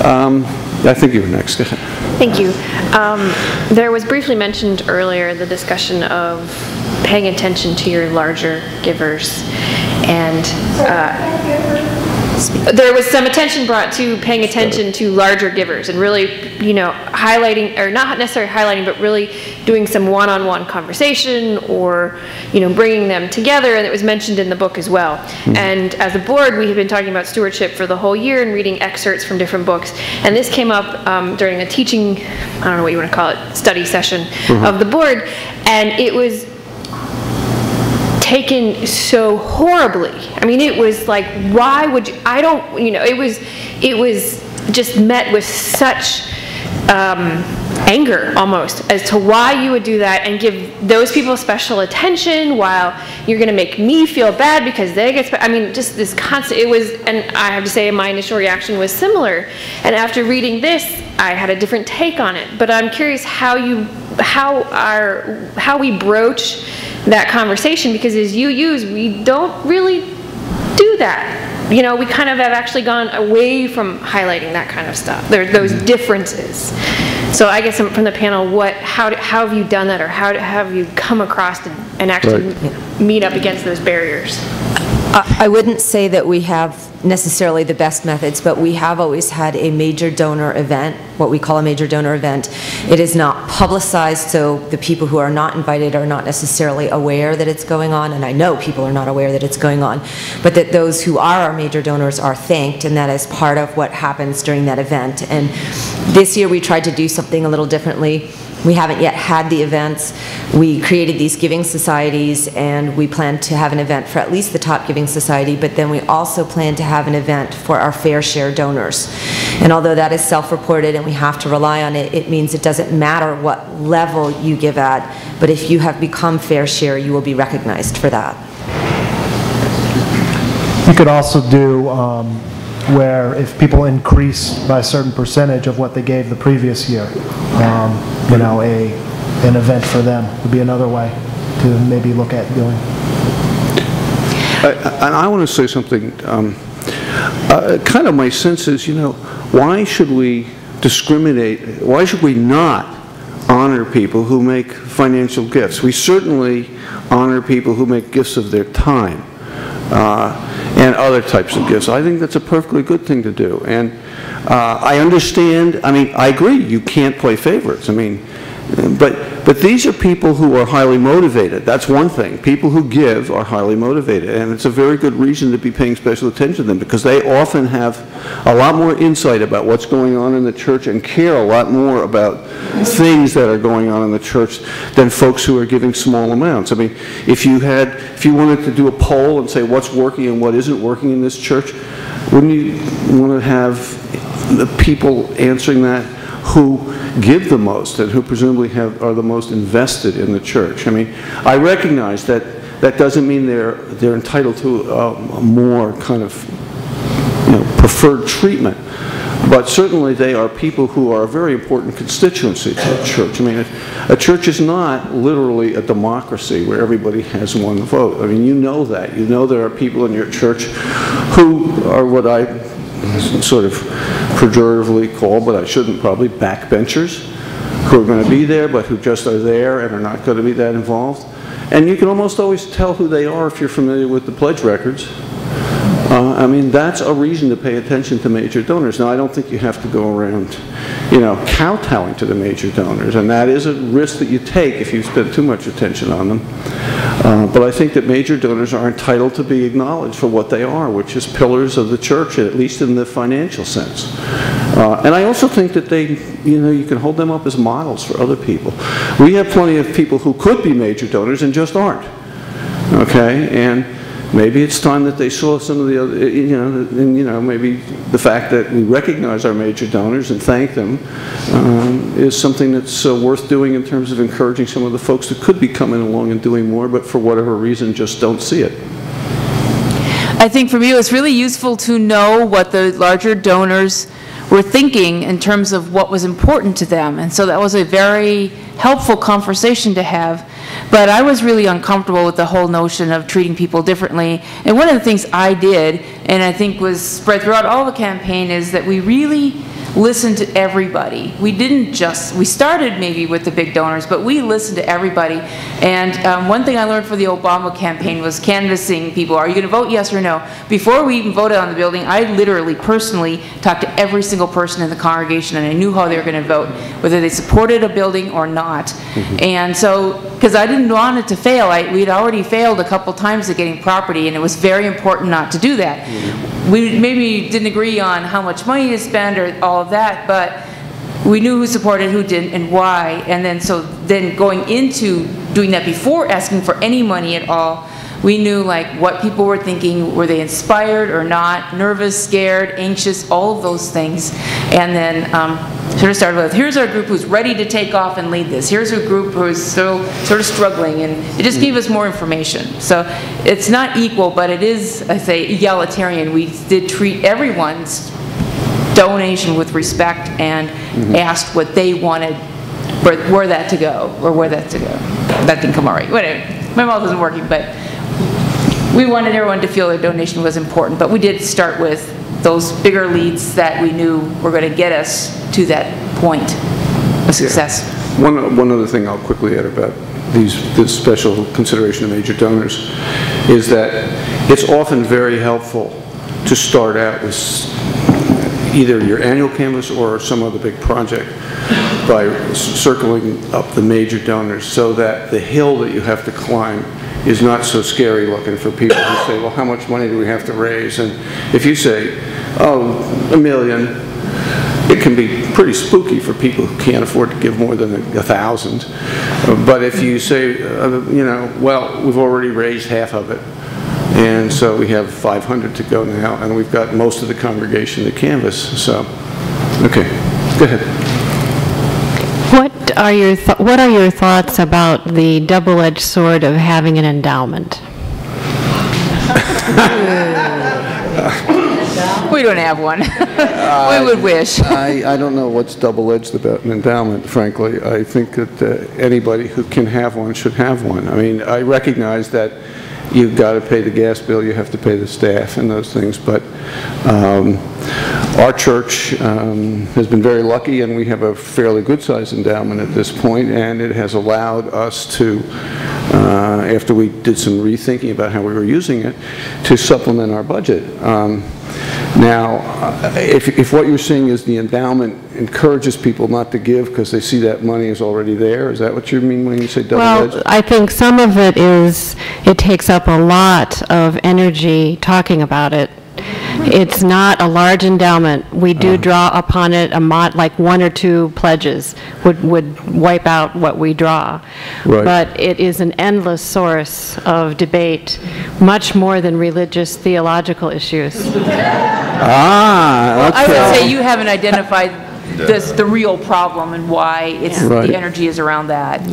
I think you were next. Go ahead. Thank you. There was briefly mentioned earlier the discussion of paying attention to your larger givers, and there was some attention brought to paying attention to larger givers and really, highlighting, or not necessarily highlighting, but really doing some one-on-one conversation or, bringing them together, and it was mentioned in the book as well. Mm-hmm. And as a board, we have been talking about stewardship for the whole year and reading excerpts from different books, and this came up during a teaching, I don't know what you want to call it, study session mm-hmm. of the board, and it was taken so horribly. I mean, it was like, why would you, it was just met with such anger almost as to why you would do that and give those people special attention while you're going to make me feel bad because they get, just this constant, it was, and I have to say my initial reaction was similar. And after reading this, I had a different take on it. But I'm curious how we broach that conversation, because as we don't really do that. We kind of have actually gone away from highlighting that kind of stuff. Those differences. So I guess from the panel, how have you done that, or how have you come across and actually meet up against those barriers? I wouldn't say that we have necessarily the best methods, but we have always had a major donor event, what we call a major donor event. It is not publicized, so the people who are not invited are not necessarily aware that it's going on, and I know people are not aware that it's going on, but that those who are our major donors are thanked, and that is part of what happens during that event. And this year we tried to do something a little differently. We haven't yet had the events. We created these giving societies, and we plan to have an event for at least the top giving society, but then we also plan to have an event for our fair share donors. And although that is self-reported and we have to rely on it, it means it doesn't matter what level you give at, but if you have become fair share, you will be recognized for that. You could also do where if people increase by a certain percentage of what they gave the previous year, an event for them would be another way to maybe look at doing. And I want to say something. Kind of my sense is, why should we discriminate? Why should we not honor people who make financial gifts? We certainly honor people who make gifts of their time. And other types of gifts. I think that's a perfectly good thing to do. And I understand, I agree, you can't play favorites. But these are people who are highly motivated. That's one thing. People who give are highly motivated. And it's a very good reason to be paying special attention to them, because they often have a lot more insight about what's going on in the church and care a lot more about things that are going on in the church than folks who are giving small amounts. If you wanted to do a poll and say what's working and what isn't working in this church, wouldn't you want to have the people answering that who give the most and who presumably are the most invested in the church? I recognize that doesn't mean they're entitled to more kind of preferred treatment, but certainly they are people who are a very important constituency to the church. A church is not literally a democracy where everybody has one vote. You know that. You know there are people in your church who are what I sort of pejoratively call, but I shouldn't probably, backbenchers, who are going to be there but who just are there and are not going to be that involved. And you can almost always tell who they are if you're familiar with the pledge records. That's a reason to pay attention to major donors. Now, I don't think you have to go around, kowtowing to the major donors, and that is a risk that you take if you spend too much attention on them. But I think that major donors are entitled to be acknowledged for what they are, which is pillars of the church, at least in the financial sense. And I also think that you can hold them up as models for other people. We have plenty of people who could be major donors and just aren't. Okay, and maybe it's time that they saw some of the other, maybe the fact that we recognize our major donors and thank them is something that's worth doing in terms of encouraging some of the folks that could be coming along and doing more, but for whatever reason just don't see it. I think for me it was really useful to know what the larger donors were thinking in terms of what was important to them, and so that was a very helpful conversation to have. But I was really uncomfortable with the whole notion of treating people differently. And one of the things I did, and I think was spread throughout all the campaign, is that we really listened to everybody. We didn't just, we started maybe with the big donors, but we listened to everybody. And one thing I learned for the Obama campaign was canvassing people. Are you going to vote yes or no? Before we even voted on the building, I literally, personally, talked to every single person in the congregation, and I knew how they were going to vote, whether they supported a building or not. And so, because I didn't want it to fail, we'd already failed a couple times at getting property, and it was very important not to do that. We maybe didn't agree on how much money to spend or all of that, but we knew who supported, who didn't, and why. And then then going into doing that before asking for any money at all, we knew like what people were thinking. Were they inspired or not? Nervous, scared, anxious, all of those things. And then sort of started with, here's our group who's ready to take off and lead this. Here's a group who's still sort of struggling, and it just gave us more information. So it's not equal, but it is, I say, egalitarian. We did treat everyone's donation with respect and asked what they wanted, where that to go, or where that to go. That didn't come out right. Whatever. My mouth isn't working, but we wanted everyone to feel their donation was important, but we did start with those bigger leads that we knew were going to get us to that point of success. Yeah. One other thing I'll quickly add about this special consideration of major donors is that it's often very helpful to start out with either your annual canvas or some other big project by circling up the major donors, so that the hill that you have to climb is not so scary looking for people who say, well, how much money do we have to raise? And if you say, oh, $1 million, it can be pretty spooky for people who can't afford to give more than 1,000. But if you say, you know, well, we've already raised half of it, and so we have 500 to go now, and we've got most of the congregation to canvas. So, okay, go ahead. What are your thoughts about the double-edged sword of having an endowment? We don't have one. We would wish. I don't know what's double-edged about an endowment, frankly. I think that anybody who can have one should have one. I mean, I recognize that you've got to pay the gas bill, you have to pay the staff and those things, but our church has been very lucky, and we have a fairly good-sized endowment at this point, and it has allowed us to, after we did some rethinking about how we were using it, to supplement our budget. Now, if what you're saying is the endowment encourages people not to give because they see that money is already there, is that what you mean when you say double-edged? Well, I think some of it is, it takes up a lot of energy talking about it. It's not a large endowment. We do draw upon it like 1 or 2 pledges would wipe out what we draw. Right. But it is an endless source of debate, much more than religious theological issues. Ah, okay. I would say you haven't identified the real problem and why it's Right. the energy is around that.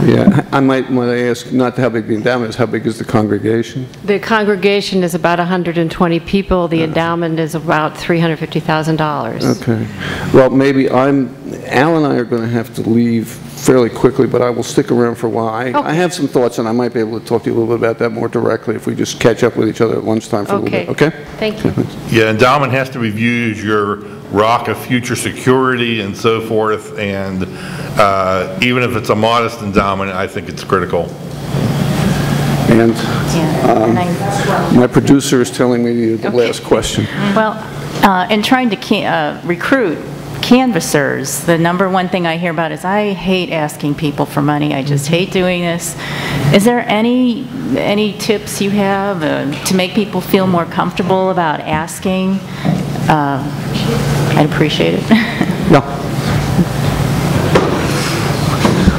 Yeah, I might want to ask, not how big the endowment is, how big is the congregation? The congregation is about 120 people. The endowment is about $350,000. Okay. Well, maybe Al and I are going to have to leave fairly quickly, but I will stick around for a while. I have some thoughts, and I might be able to talk to you a little bit about that more directly if we just catch up with each other at lunchtime for a little bit. Okay? Thank you. Yeah, endowment has to be viewed as your rock of future security and so forth, and even if it's a modest endowment, I think it's critical. And my producer is telling me the last question. Well, in trying to recruit canvassers, the number one thing I hear about is, I hate asking people for money. I just hate doing this. Is there any tips you have to make people feel more comfortable about asking? I'd appreciate it. No.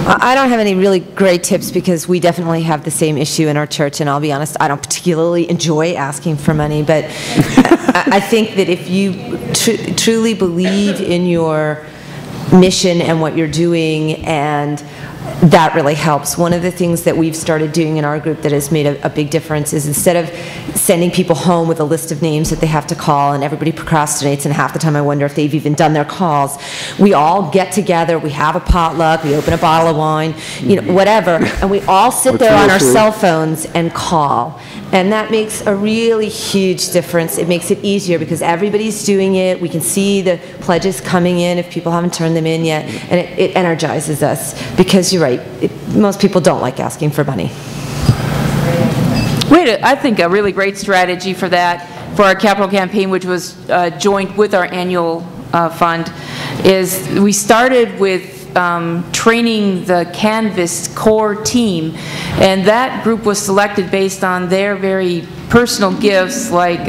I don't have any really great tips because we definitely have the same issue in our church, and I'll be honest, I don't particularly enjoy asking for money, but I think that if you truly believe in your mission and what you're doing, and that really helps. One of the things that we've started doing in our group that has made a big difference is instead of sending people home with a list of names that they have to call, and everybody procrastinates, and half the time I wonder if they've even done their calls, we all get together, we have a potluck, we open a bottle of wine, you know, whatever, and we all sit there on our cell phones and call. And that makes a really huge difference. It makes it easier because everybody's doing it. We can see the pledges coming in if people haven't turned them in yet, and it energizes us because you're right, most people don't like asking for money. We had, I think, a really great strategy for that, for our capital campaign, which was joint with our annual fund, is we started with training the Canvas core team, and that group was selected based on their very personal gifts, like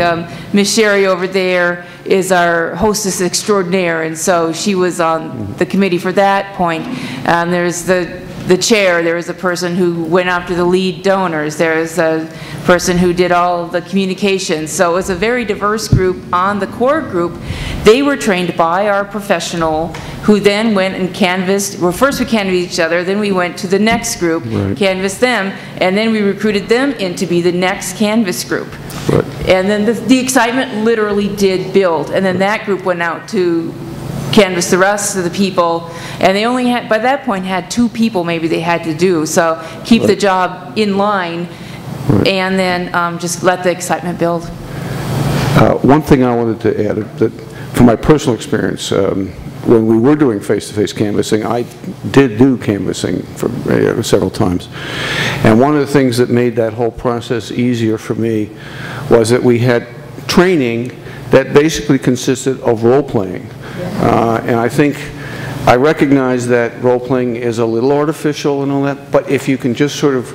Miss Sherry over there is our hostess extraordinaire, and so she was on the committee for that point. There's the chair, there was a person who went after the lead donors, there's a person who did all of the communications. So it was a very diverse group on the core group. They were trained by our professional who then went and canvassed. Well, first we canvassed each other, then we went to the next group, canvassed them, and then we recruited them in to be the next canvas group. And then the excitement literally did build. And then that group went out to canvass the rest of the people, and they only had, by that point, had 2 people maybe they had to do. So keep the job in line, and then just let the excitement build. One thing I wanted to add, that from my personal experience, when we were doing face-to-face canvassing, I did do canvassing for several times. And one of the things that made that whole process easier for me was that we had training that basically consisted of role-playing. And I recognize that role-playing is a little artificial and all that, but if you can just sort of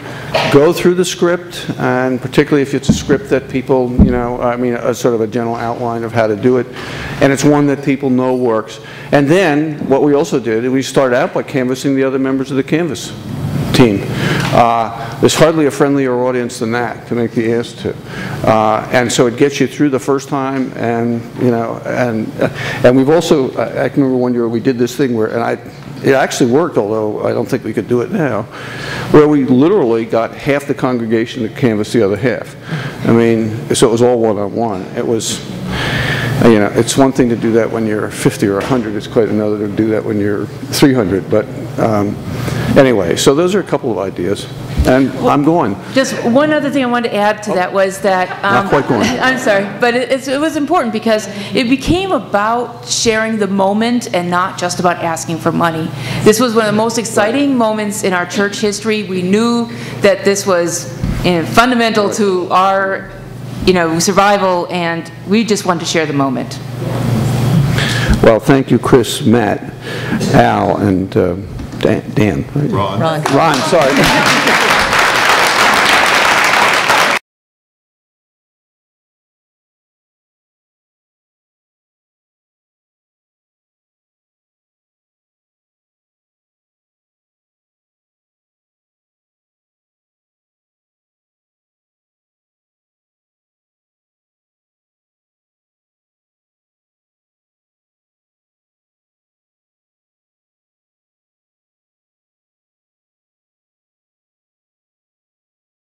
go through the script, and particularly if it's a script that people, you know, I mean, a sort of a general outline of how to do it, and it's one that people know works. And then, what we also did, we started out by canvassing the other members of the Canvas team. There's hardly a friendlier audience than that to make the ask to. And so it gets you through the first time, and you know, and we've also, I can remember one year we did this thing where, it actually worked, although I don't think we could do it now, where we literally got half the congregation to canvass the other half. I mean, so it was all one-on-one. It was, you know, it's one thing to do that when you're 50 or 100. It's quite another to do that when you're 300. But anyway, so those are a couple of ideas. And I'm going. Just one other thing I wanted to add to that was that... not quite going. I'm sorry, but it was important because it became about sharing the moment and not just about asking for money. This was one of the most exciting moments in our church history. We knew that this was fundamental to our, you know, survival, and we just wanted to share the moment. Well, thank you, Chris, Matt, Al, and Dan. Right? Ron. Ron, sorry.